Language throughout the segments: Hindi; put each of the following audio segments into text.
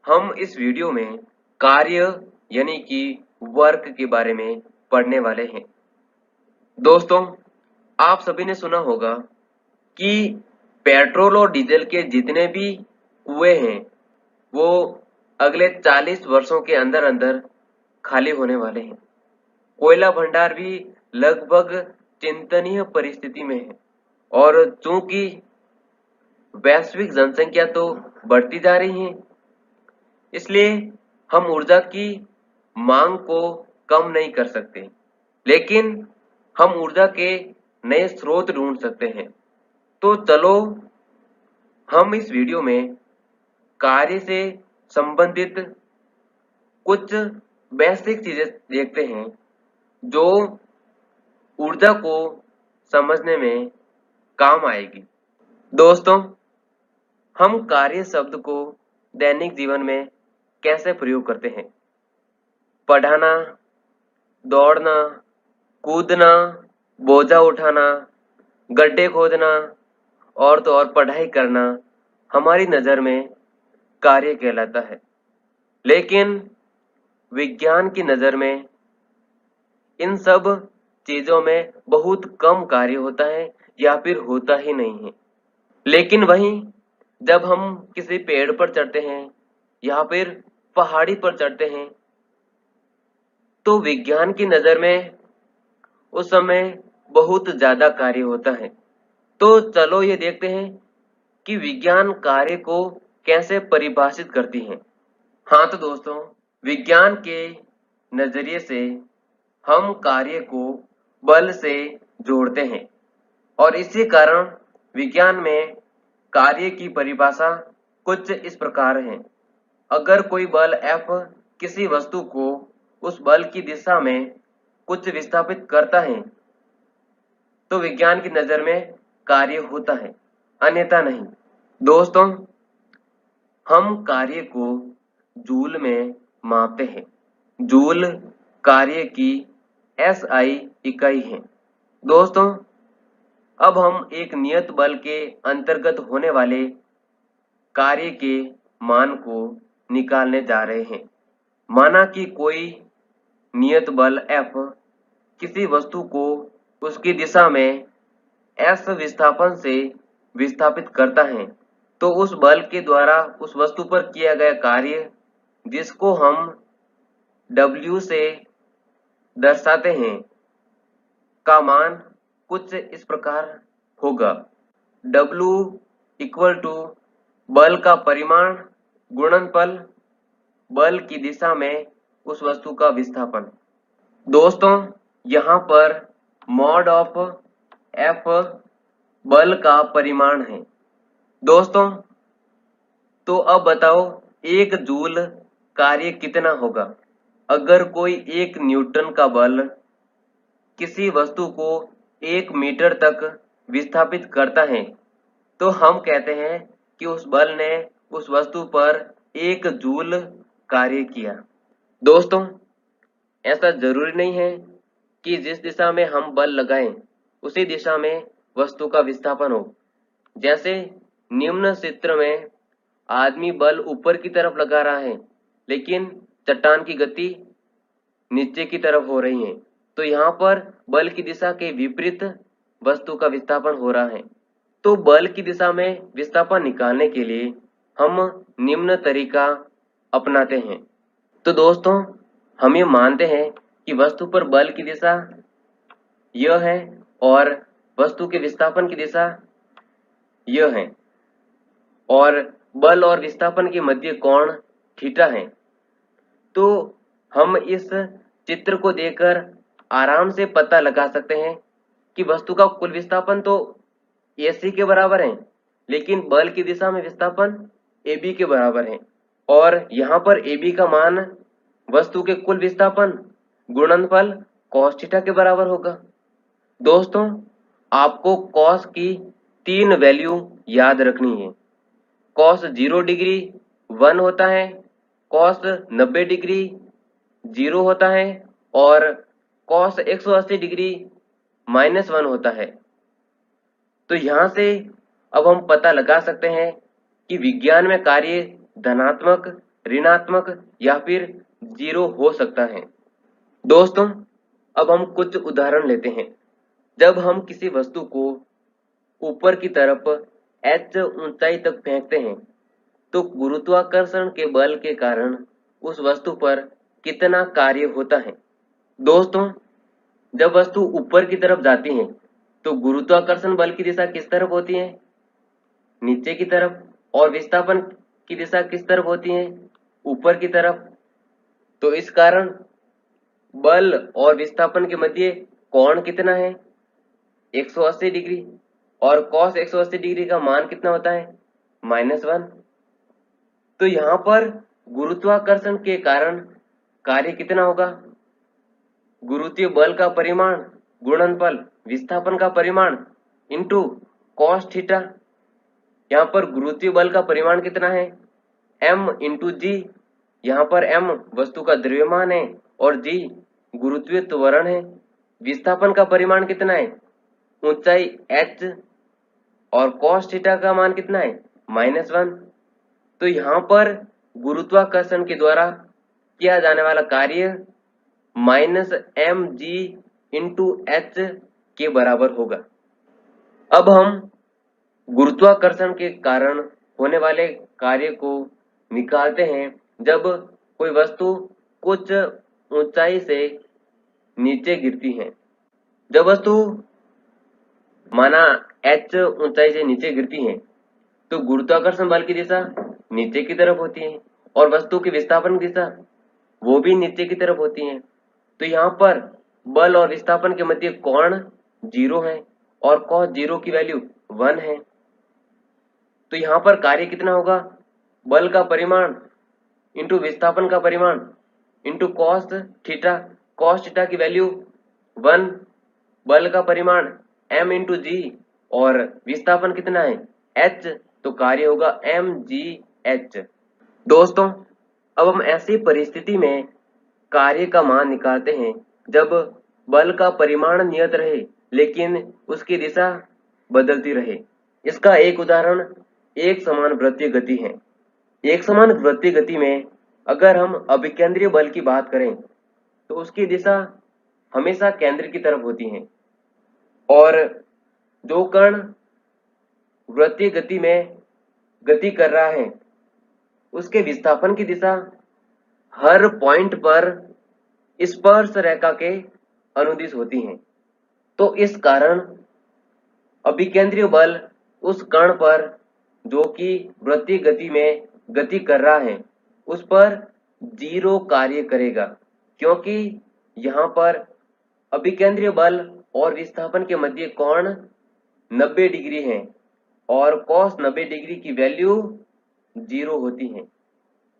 हम इस वीडियो में कार्य यानी कि वर्क के बारे में पढ़ने वाले हैं। दोस्तों, आप सभी ने सुना होगा कि पेट्रोल और डीजल के जितने भी कुएं हैं वो अगले 40 वर्षों के अंदर अंदर खाली होने वाले हैं। कोयला भंडार भी लगभग चिंतनीय परिस्थिति में है और चूंकि वैश्विक जनसंख्या तो बढ़ती जा रही है, इसलिए हम ऊर्जा की मांग को कम नहीं कर सकते, लेकिन हम ऊर्जा के नए स्रोत ढूंढ सकते हैं। तो चलो हम इस वीडियो में कार्य से संबंधित कुछ बेसिक चीजें देखते हैं जो ऊर्जा को समझने में काम आएगी। दोस्तों, हम कार्य शब्द को दैनिक जीवन में कैसे प्रयोग करते हैं? पढ़ाना, दौड़ना, कूदना, बोझा उठाना, गड्ढे खोदना और तो और पढ़ाई करना हमारी नजर में कार्य कहलाता है। लेकिन विज्ञान की नजर में इन सब चीजों में बहुत कम कार्य होता है या फिर होता ही नहीं है। लेकिन वहीं जब हम किसी पेड़ पर चढ़ते हैं या फिर पहाड़ी पर चढ़ते हैं तो विज्ञान की नजर में उस समय बहुत ज्यादा कार्य होता है। तो चलो ये देखते हैं कि विज्ञान कार्य को कैसे परिभाषित करती है। हाँ तो दोस्तों, विज्ञान के नजरिए से हम कार्य को बल से जोड़ते हैं और इसी कारण विज्ञान में कार्य की परिभाषा कुछ इस प्रकार है। अगर कोई बल F किसी वस्तु को उस बल की दिशा में कुछ विस्थापित करता है तो विज्ञान की नजर में कार्य होता है, अन्यथा नहीं। दोस्तों, हम कार्य को जूल में मापते हैं। जूल कार्य की SI इकाई है। दोस्तों, अब हम एक नियत बल के अंतर्गत होने वाले कार्य के मान को निकालने जा रहे हैं। माना कि कोई नियत बल F किसी वस्तु को उसकी दिशा में S विस्थापन से विस्थापित करता है, तो उस बल के द्वारा उस वस्तु पर किया गया कार्य, जिसको हम W से दर्शाते हैं, का मान कुछ इस प्रकार होगा। W इक्वल टू बल का परिमाण गुणनफल बल की दिशा में उस वस्तु का विस्थापन। दोस्तों, यहाँ पर मॉड ऑफ F बल का परिमाण है। दोस्तों, तो अब बताओ एक जूल कार्य कितना होगा? अगर कोई 1 न्यूटन का बल किसी वस्तु को 1 मीटर तक विस्थापित करता है तो हम कहते हैं कि उस बल ने उस वस्तु पर 1 जूल कार्य किया। दोस्तों, ऐसा जरूरी नहीं है कि जिस दिशा में हम बल लगाएं उसी दिशा में वस्तु का विस्थापन हो। जैसे निम्न चित्र में आदमी बल ऊपर की तरफ लगा रहा है लेकिन चट्टान की गति नीचे की तरफ हो रही है, तो यहाँ पर बल की दिशा के विपरीत वस्तु का विस्थापन हो रहा है। तो बल की दिशा में विस्थापन निकालने के लिए हम निम्न तरीका अपनाते हैं। तो दोस्तों, हम ये मानते हैं कि वस्तु पर बल की दिशा यह है और वस्तु के विस्थापन की दिशा यह है और बल और विस्थापन के मध्य कोण थीटा है। तो हम इस चित्र को देखकर आराम से पता लगा सकते हैं कि वस्तु का कुल विस्थापन तो AC के बराबर है, लेकिन बल की दिशा में विस्थापन AB के बराबर है और यहाँ पर AB का मान वस्तु के कुल विस्थापन गुणनफल cos थीटा के बराबर होगा। दोस्तों, आपको cos की 3 वैल्यू याद रखनी है। cos 0 डिग्री 1 होता है, cos 90 डिग्री 0 होता है और cos 180 डिग्री -1 होता है। तो यहाँ से अब हम पता लगा सकते हैं कि विज्ञान में कार्य धनात्मक ऋणात्मक या फिर 0 हो सकता है। दोस्तों, अब हम कुछ उदाहरण लेते हैं। जब हम किसी वस्तु को ऊपर की तरफ h ऊंचाई तक फेंकते हैं तो गुरुत्वाकर्षण के बल के कारण उस वस्तु पर कितना कार्य होता है। दोस्तों, जब वस्तु ऊपर की तरफ जाती है तो गुरुत्वाकर्षण बल की दिशा किस तरफ होती है? नीचे की तरफ। और विस्थापन की दिशा किस तरफ होती है? ऊपर की तरफ। तो इस कारण बल और विस्थापन के मध्य कोण कितना है? 180 डिग्री। और cos 180 डिग्री का मान कितना होता है? -1। तो यहाँ पर गुरुत्वाकर्षण के कारण कार्य कितना होगा? गुरुत्वीय बल का परिमाण गुणनफल विस्थापन का परिमाण इंटू cos थीटा। यहाँ पर गुरुत्वीय बल का परिमाण कितना है? m इंटू जी। यहाँ पर m वस्तु का द्रव्यमान है और g गुरुत्वीय त्वरण है। विस्थापन का परिमाण कितना है? ऊंचाई h और cos थीटा का मान कितना है? -1। तो यहाँ पर गुरुत्वाकर्षण के द्वारा किया जाने वाला कार्य -mg इंटू h के बराबर होगा। अब हम गुरुत्वाकर्षण के कारण होने वाले कार्य को निकालते हैं जब कोई वस्तु कुछ ऊंचाई से नीचे गिरती है। जब वस्तु माना h ऊंचाई से नीचे गिरती है तो गुरुत्वाकर्षण बल की दिशा नीचे की तरफ होती है और वस्तु की विस्थापन की दिशा वो भी नीचे की तरफ होती है। तो यहाँ पर बल और विस्थापन के मध्य कोण 0 है और cos 0 की वैल्यू 1 है। तो यहाँ पर कार्य कितना होगा? बल का परिमाण इंटू विस्थापन का परिमाण into cos theta. cos theta की वैल्यू 1, बल का परिमाण m इंटू जी और विस्थापन कितना है? h। तो कार्य होगा mgh। दोस्तों, अब हम ऐसी परिस्थिति में कार्य का मान निकालते हैं जब बल का परिमाण नियत रहे लेकिन उसकी दिशा बदलती रहे। इसका एक उदाहरण एक समान वृत्तीय गति है। एक समान वृत्तीय गति में अगर हम अभिकेंद्रीय बल की बात करें तो उसकी दिशा हमेशा केंद्र की तरफ होती है और जो कण वृत्तीय गति में गति कर रहा है उसके विस्थापन की दिशा हर पॉइंट पर स्पर्श रेखा के अनुदिश होती है। तो इस कारण अभिकेंद्रीय बल उस कण पर जो कि वृत्तीय गति में गति कर रहा है उस पर 0 कार्य करेगा, क्योंकि यहाँ पर अभिकेंद्रीय बल और विस्थापन के मध्य कोण 90 डिग्री है और cos 90 डिग्री की वैल्यू 0 होती है।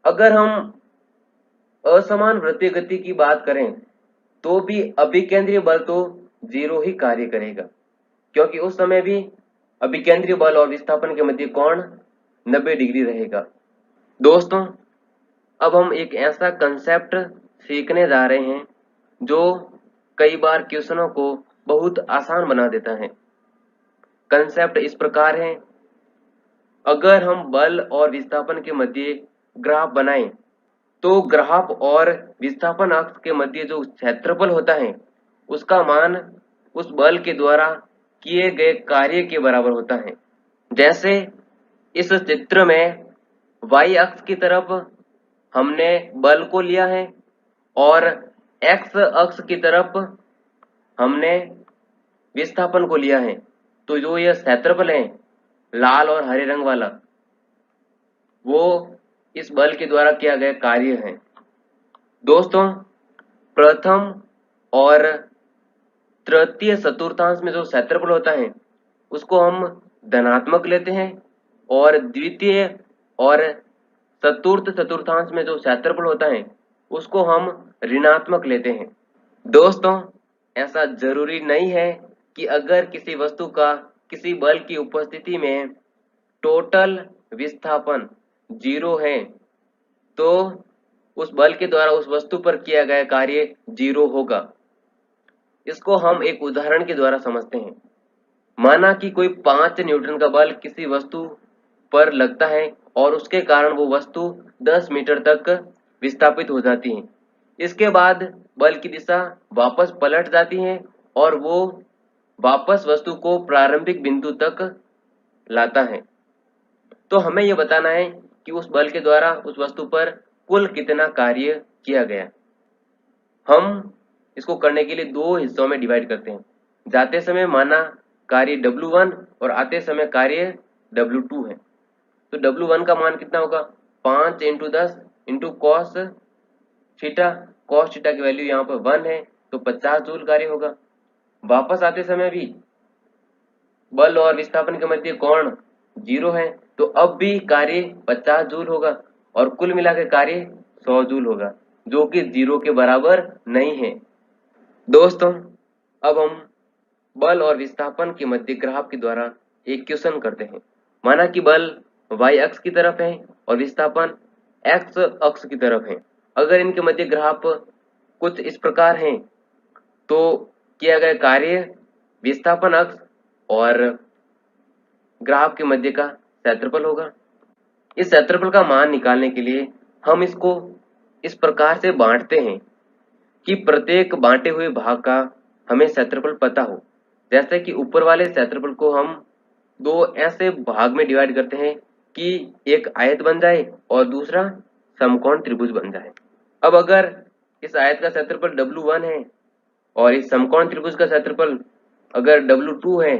अगर हम असमान वृत्तीय गति की बात करें तो भी अभिकेंद्रीय बल तो 0 ही कार्य करेगा, क्योंकि उस समय भी अभिकेंद्रीय बल और विस्थापन के मध्य कोण 90 डिग्री रहेगा। दोस्तों, अब हम एक ऐसा कंसेप्ट सीखने जा रहे हैं जो कई बार क्वेश्चनों को बहुत आसान बना देता है। कंसेप्ट इस प्रकार है, अगर हम बल और विस्थापन के मध्य ग्राफ बनाएं तो ग्राफ और विस्थापन अक्ष के मध्य जो क्षेत्रफल होता है उसका मान उस बल के द्वारा किए गए कार्य के बराबर होता है। जैसे इस चित्र में y अक्ष की तरफ हमने बल को लिया है और x अक्ष की तरफ हमने विस्थापन को लिया है। तो जो यह क्षेत्रफल है लाल और हरे रंग वाला वो इस बल के द्वारा किया गया कार्य है। दोस्तों, प्रथम और तृतीय चतुर्थांश में जो क्षेत्रफल होता है उसको हम धनात्मक लेते हैं और द्वितीय और चतुर्थ चतुर्थांश में जो क्षेत्रफल होता है उसको हम ऋणात्मक लेते हैं। दोस्तों, ऐसा जरूरी नहीं है कि अगर किसी वस्तु का किसी बल की उपस्थिति में टोटल विस्थापन 0 है तो उस बल के द्वारा उस वस्तु पर किया गया कार्य 0 होगा। इसको हम एक उदाहरण के द्वारा समझते हैं। माना कि कोई 5 न्यूटन का बल किसी वस्तु पर लगता है और उसके कारण वो वस्तु 10 मीटर तक विस्थापित हो जाती है। इसके बाद बल की दिशा वापस पलट जाती है और वो वापस वस्तु को प्रारंभिक बिंदु तक लाता है। तो हमें यह बताना है कि उस बल के द्वारा उस वस्तु पर कुल कितना कार्य किया गया। हम इसको करने के लिए दो हिस्सों में डिवाइड करते हैं। जाते समय माना कार्य W1 और आते समय कार्य W2 है। तो W1 का मान कितना होगा? 5 into 10 into cos theta. Cos theta की वैल्यू यहाँ पर 1 है तो 50 जूल कार्य होगा। वापस आते समय भी बल और विस्थापन के मध्य कोण 0 है तो अब भी कार्य 50 जूल होगा और कुल मिला के कार्य 100 जूल होगा, जो कि 0 के बराबर नहीं है। दोस्तों, अब हम बल और विस्थापन के मध्य ग्राफ के द्वारा एक क्वेश्चन करते हैं। माना कि बल y अक्ष की तरफ है और विस्थापन x अक्ष की तरफ है। अगर इनके मध्य ग्राफ कुछ इस प्रकार है तो किया गया कार्य विस्थापन अक्ष और ग्राफ के मध्य का क्षेत्रफल होगा। इस क्षेत्रफल का मान निकालने के लिए हम इसको इस प्रकार से बांटते हैं कि प्रत्येक बांटे हुए भाग का हमें क्षेत्रफल पता हो। जैसे कि ऊपर वाले क्षेत्रफल को हम दो ऐसे भाग में डिवाइड करते हैं कि एक आयत बन जाए और दूसरा समकोण त्रिभुज बन जाए। अब अगर इस आयत का क्षेत्रफल W1 है और इस समकोण त्रिभुज का क्षेत्रफल अगर W2 है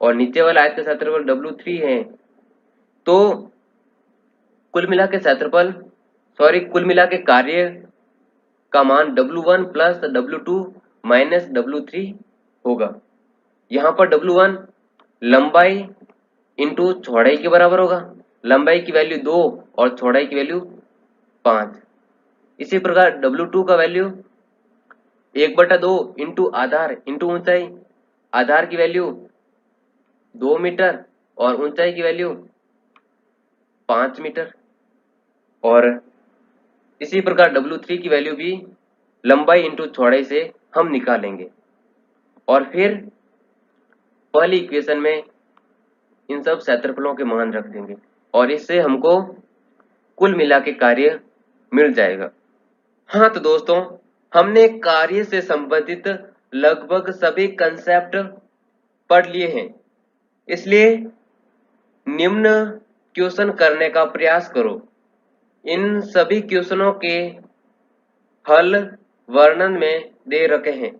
और नीचे वाला आयत का क्षेत्रफल W3 है तो कुल मिला के कुल मिला के कार्य का मान W1 plus W2 minus W3 होगा। यहाँ पर W1 लंबाई इंटू चौड़ाई के बराबर होगा। लंबाई की वैल्यू 2 और चौड़ाई की वैल्यू 5। इसी प्रकार W2 का वैल्यू 1/2 इंटू आधार इंटू ऊंचाई। आधार की वैल्यू 2 मीटर और ऊंचाई की वैल्यू 5 मीटर। और इसी प्रकार W3 की वैल्यू भी लंबाई इंटू चौड़ाई से हम निकालेंगे और फिर पहली इक्वेशन में इन सब क्षेत्रफलों के मान रख देंगे और इससे हमको कुल मिला के कार्य मिल जाएगा। हाँ तो दोस्तों, हमने कार्य से संबंधित लगभग सभी कंसेप्ट पढ़ लिए हैं, इसलिए निम्न क्वेश्चन करने का प्रयास करो। इन सभी क्वेश्चनों के हल वर्णन में दे रखे हैं।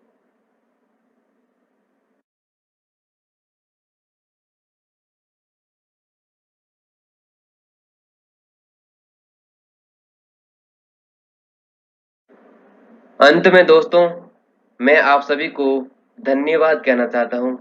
अंत में दोस्तों, मैं आप सभी को धन्यवाद कहना चाहता हूं